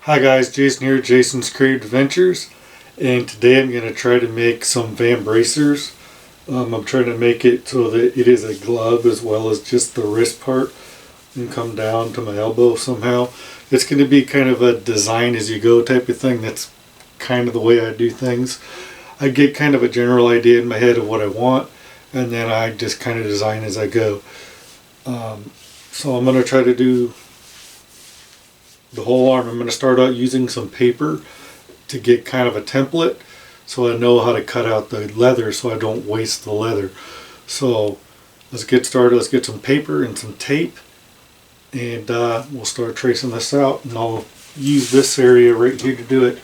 Hi guys, Jason here, Jason's Creative Adventures, and today I'm going to try to make some van bracers. I'm trying to make it so that it is a glove as well as just the wrist part and come down to my elbow somehow. It's going to be kind of a design as you go type of thing. That's kind of the way I do things. I get kind of a general idea in my head of what I want, and then I just kind of design as I go. So I'm going to try to do the whole arm. I'm going to start out using some paper to get kind of a template so I know how to cut out the leather so I don't waste the leather. So let's get started. Let's get some paper and some tape, and we'll start tracing this out, and I'll use this area right here to do it.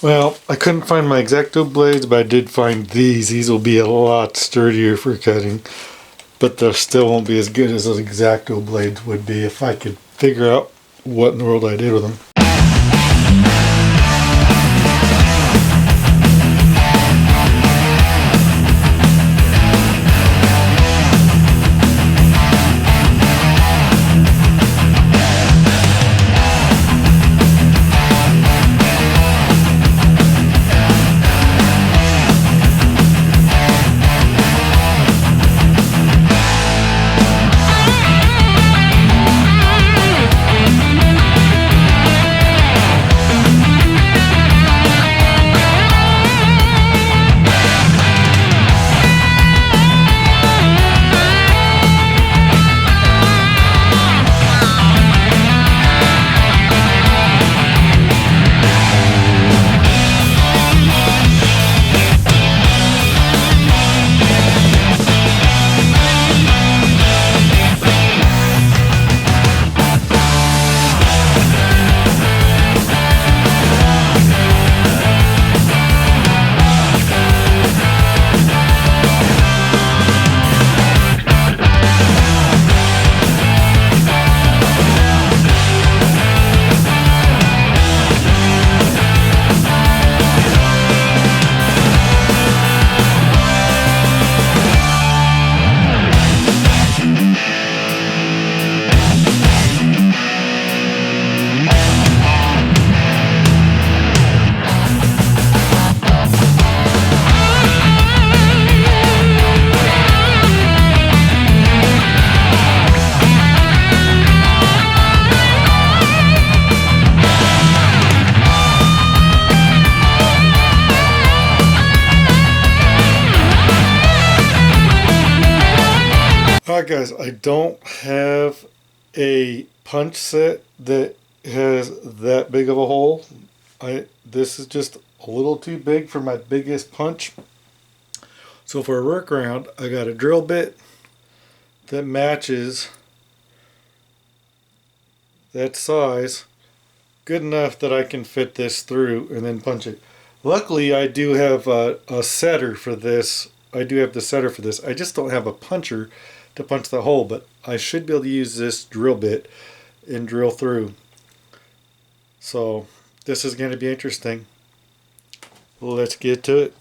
Well, I couldn't find my X-Acto blades, but I did find these. These will be a lot sturdier for cutting, but they still won't be as good as those X-Acto blades would be if I could figure out what in the world I did with them. Alright guys, I don't have a punch set that has that big of a hole. This is just a little too big for my biggest punch. So for a workaround, I got a drill bit that matches that size good enough that I can fit this through and then punch it. Luckily I do have a setter for this. I do have the setter for this. I just don't have a puncher to punch the hole, but I should be able to use this drill bit and drill through. So this is going to be interesting. Let's get to it.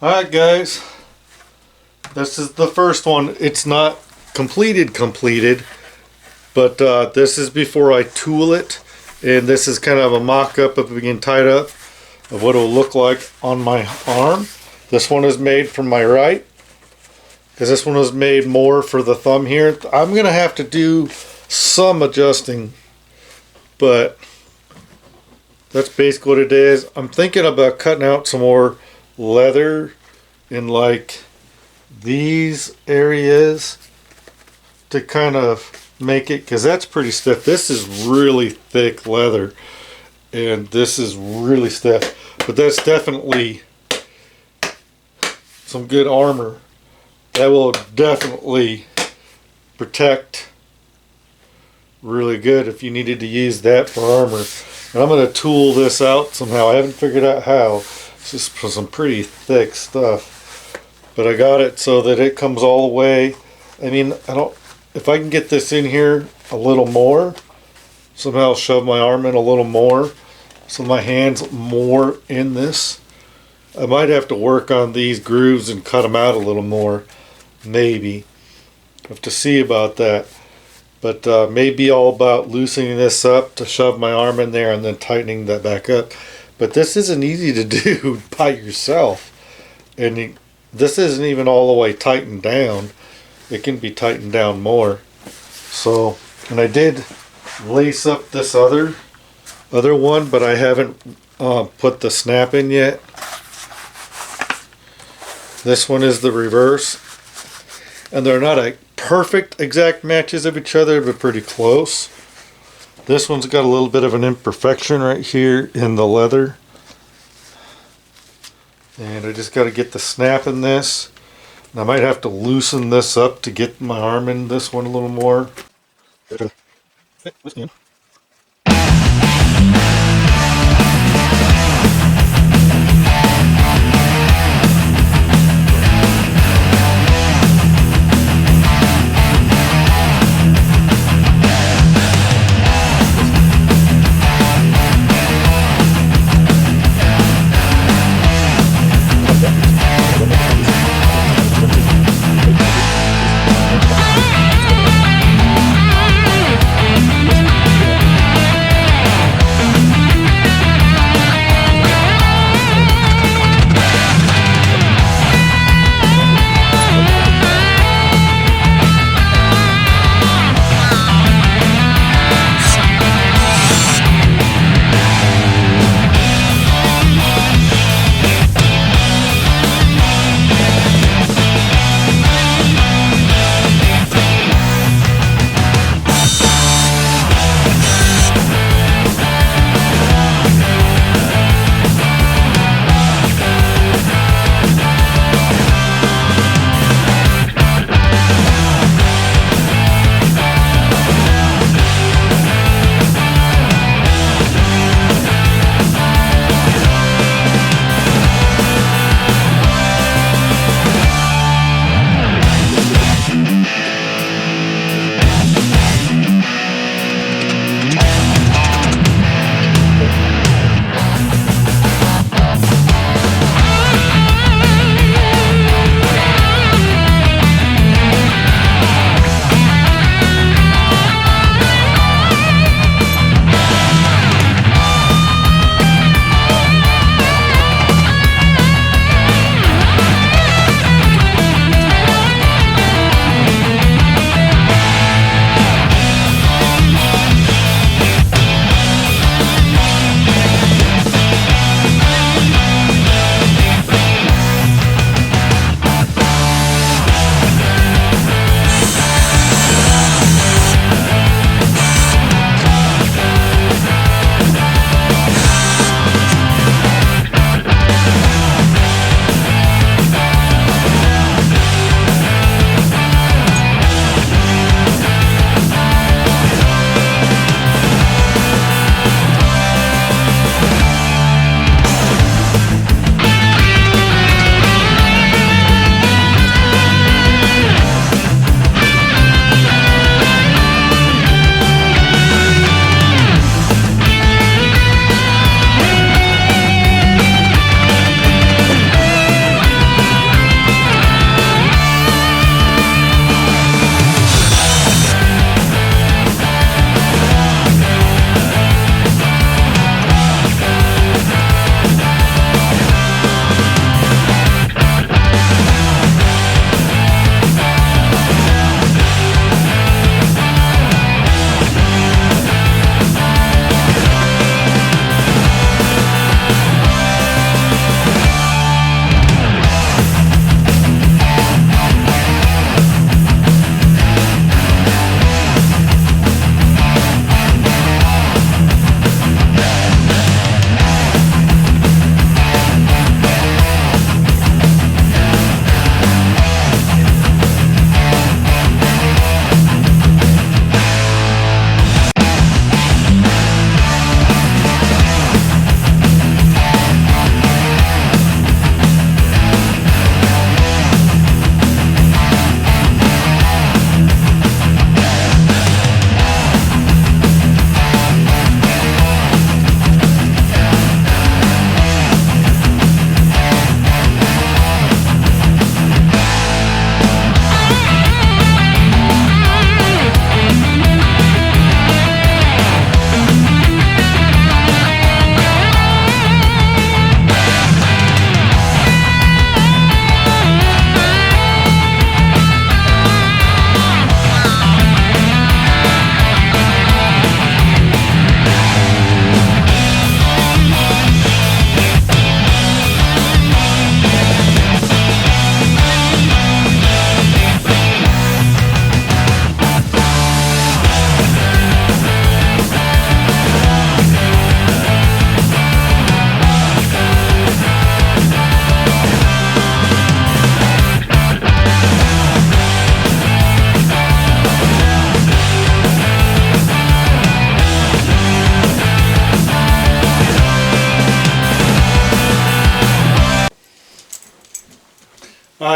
Alright guys, this is the first one. It's not completed, but this is before I tool it, and this is kind of a mock-up of being tied up of what it'll look like on my arm. This one is made from my right, because this one was made more for the thumb here. I'm gonna have to do some adjusting, but that's basically what it is. I'm thinking about cutting out some more leather in like these areas to kind of make it, because that's pretty stiff. This is really thick leather and this is really stiff, but that's definitely some good armor that will definitely protect really good if you needed to use that for armor. And I'm going to tool this out somehow. I haven't figured out how. It's just some pretty thick stuff, but I got it so that it comes all the way. I mean, if I can get this in here a little more, somehow shove my arm in a little more, so my hand's more in this. I might have to work on these grooves and cut them out a little more, maybe. Have to see about that. But maybe all about loosening this up to shove my arm in there and then tightening that back up. But this isn't easy to do by yourself. And this isn't even all the way tightened down. It can be tightened down more. So, and I did lace up this other one, but I haven't put the snap in yet. This one is the reverse. And they're not a perfect exact matches of each other, but pretty close. This one's got a little bit of an imperfection right here in the leather, and I just got to get the snap in this. And I might have to loosen this up to get my arm in this one a little more. Fit this in.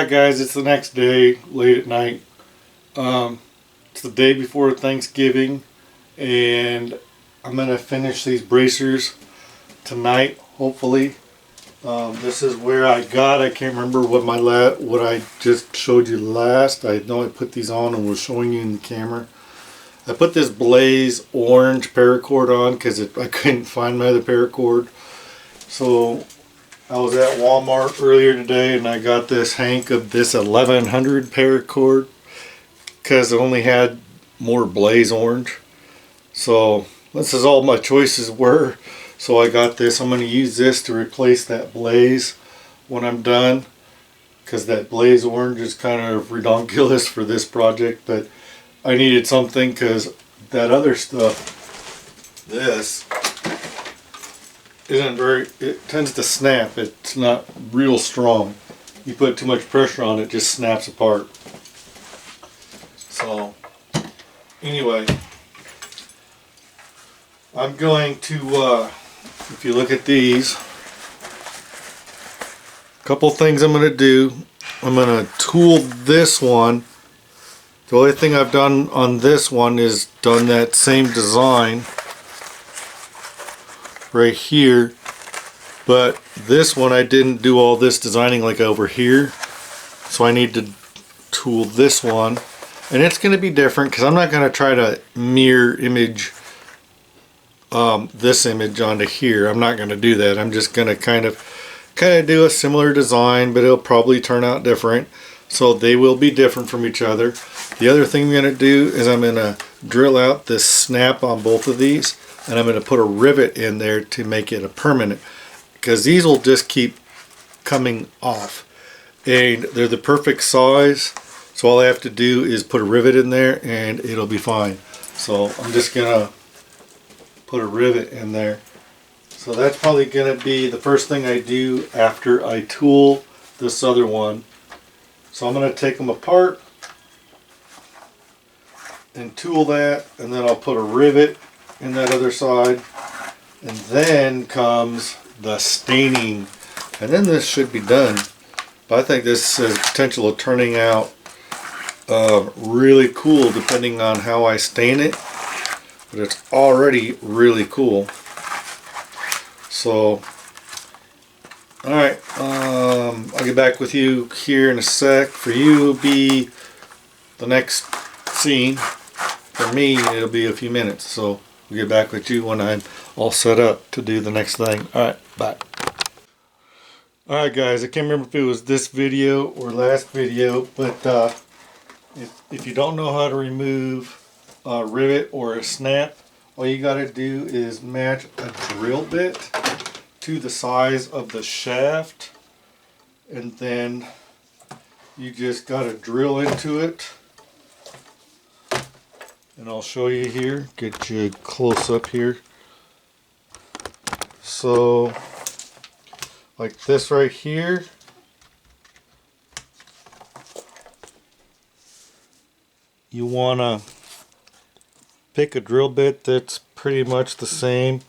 Alright guys, it's the next day, late at night. It's the day before Thanksgiving, and I'm going to finish these bracers tonight, hopefully. This is where I can't remember what I just showed you last. I know I put these on and was showing you in the camera. I put this Blaze orange paracord on because I couldn't find my other paracord. So I was at Walmart earlier today and I got this hank of this 1100 paracord because it only had more Blaze orange. So this is all my choices were. So I got this. I'm going to use this to replace that Blaze when I'm done, because that Blaze orange is kind of redonkulous for this project, but I needed something because that other stuff, this isn't it tends to snap. It's not real strong. You put too much pressure on it, it just snaps apart. So anyway, I'm going to, if you look at these, a couple things I'm going to do. I'm going to tool this one. The only thing I've done on this one is done that same design right here, but this one I didn't do all this designing like over here, so I need to tool this one, and it's going to be different because I'm not going to try to mirror image this image onto here. I'm not going to do that. I'm just going to kind of do a similar design, but it'll probably turn out different. So they will be different from each other. The other thing I'm going to do is I'm going to drill out this snap on both of these, and I'm going to put a rivet in there to make it a permanent, because these will just keep coming off, and they're the perfect size. So all I have to do is put a rivet in there and it'll be fine. So I'm just going to put a rivet in there. So that's probably going to be the first thing I do after I tool this other one. So I'm going to take them apart and tool that, and then I'll put a rivet in that other side, and then comes the staining, and then this should be done. But I think this has potential of turning out really cool depending on how I stain it, but it's already really cool. So alright, I'll get back with you here in a sec. For you, it'll be the next scene. For me, it'll be a few minutes. So we'll get back with you when I'm all set up to do the next thing. Alright, bye. Alright guys, I can't remember if it was this video or last video, but if you don't know how to remove a rivet or a snap, all you got to do is match a drill bit to the size of the shaft, and then you just got to drill into it. And I'll show you here, get you close up here. So like this right here, you want to pick a drill bit that's pretty much the same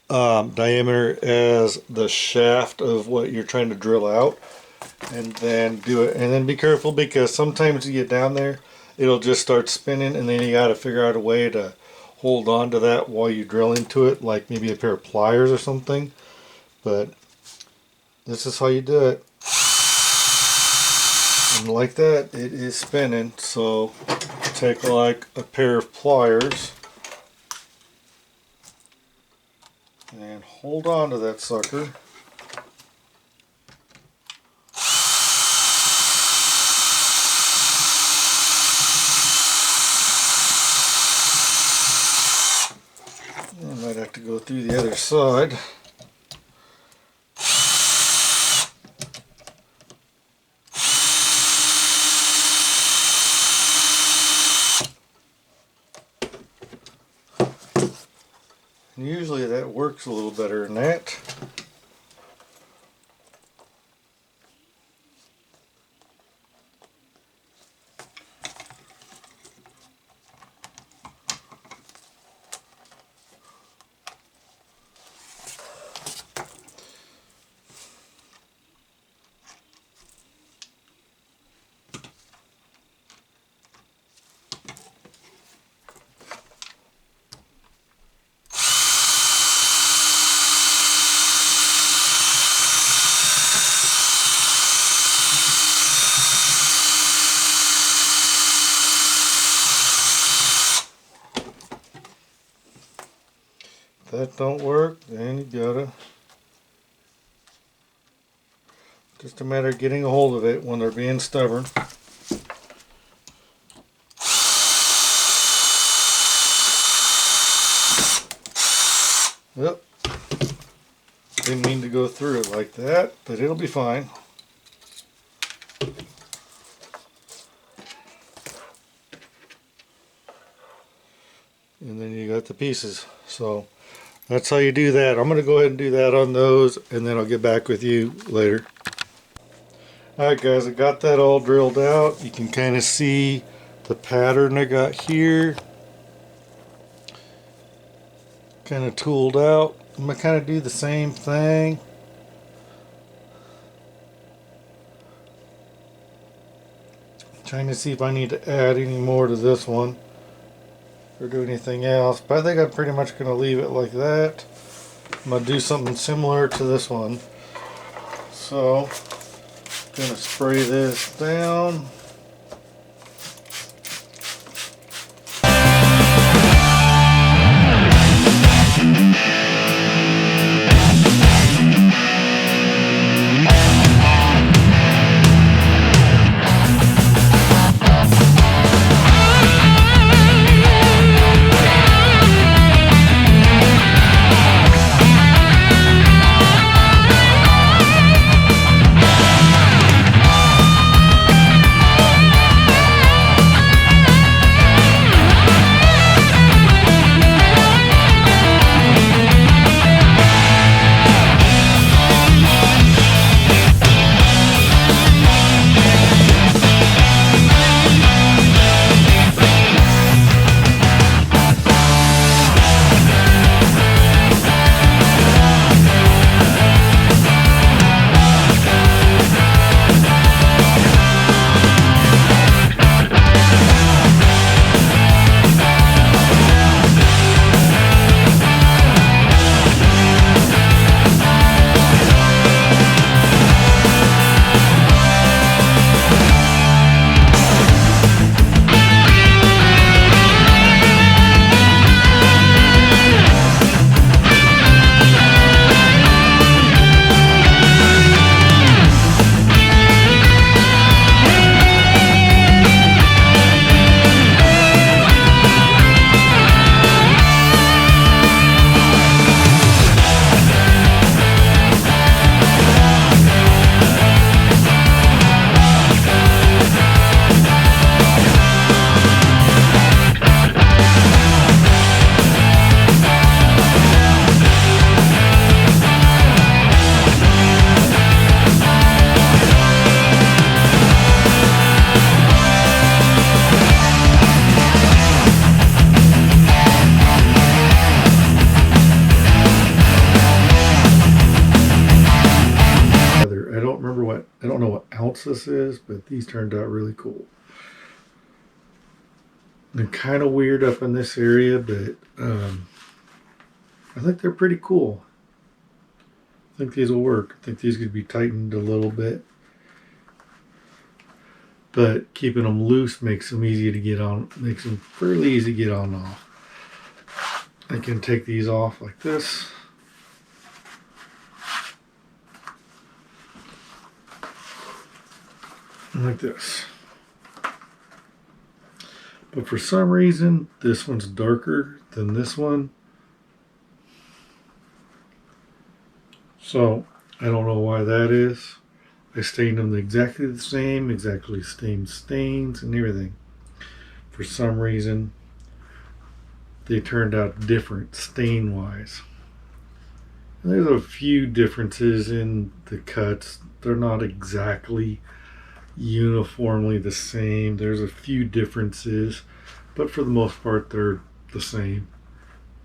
diameter as the shaft of what you're trying to drill out, and then do it. And then be careful, because sometimes you get down there, it'll just start spinning, and then you got to figure out a way to hold on to that while you drill into it, like maybe a pair of pliers or something. But this is how you do it. And like that, it is spinning. So take like a pair of pliers and hold on to that sucker. I might have to go through the other side. And usually that works a little better than that. If that don't work, then you gotta, just a matter of getting a hold of it when they're being stubborn. Yep. Didn't mean to go through it like that, but it'll be fine. And then you got the pieces. So that's how you do that. I'm going to go ahead and do that on those, and then I'll get back with you later. Alright guys, I got that all drilled out. You can kind of see the pattern I got here. Kind of tooled out. I'm going to kind of do the same thing. Trying to see if I need to add any more to this one or do anything else, but I think I'm pretty much going to leave it like that. I'm going to do something similar to this one. So, I'm going to spray this down. I don't know what ounce this is, but these turned out really cool. They're kind of weird up in this area, but I think they're pretty cool. I think these will work. I think these could be tightened a little bit, but keeping them loose makes them easy to get on, makes them fairly easy to get on and off. I can take these off like this. Like this. But for some reason this one's darker than this one, so I don't know why that is. I stained them exactly the same, exactly same stains and everything. For some reason they turned out different stain wise. And there's a few differences in the cuts. They're not exactly uniformly the same. There's a few differences, but for the most part they're the same.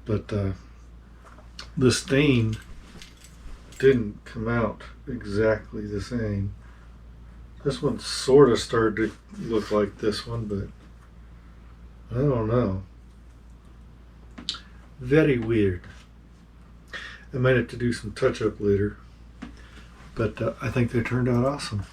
But the stain didn't come out exactly the same. This one sort of started to look like this one, but I don't know. Very weird. I might have to do some touch up later, but I think they turned out awesome.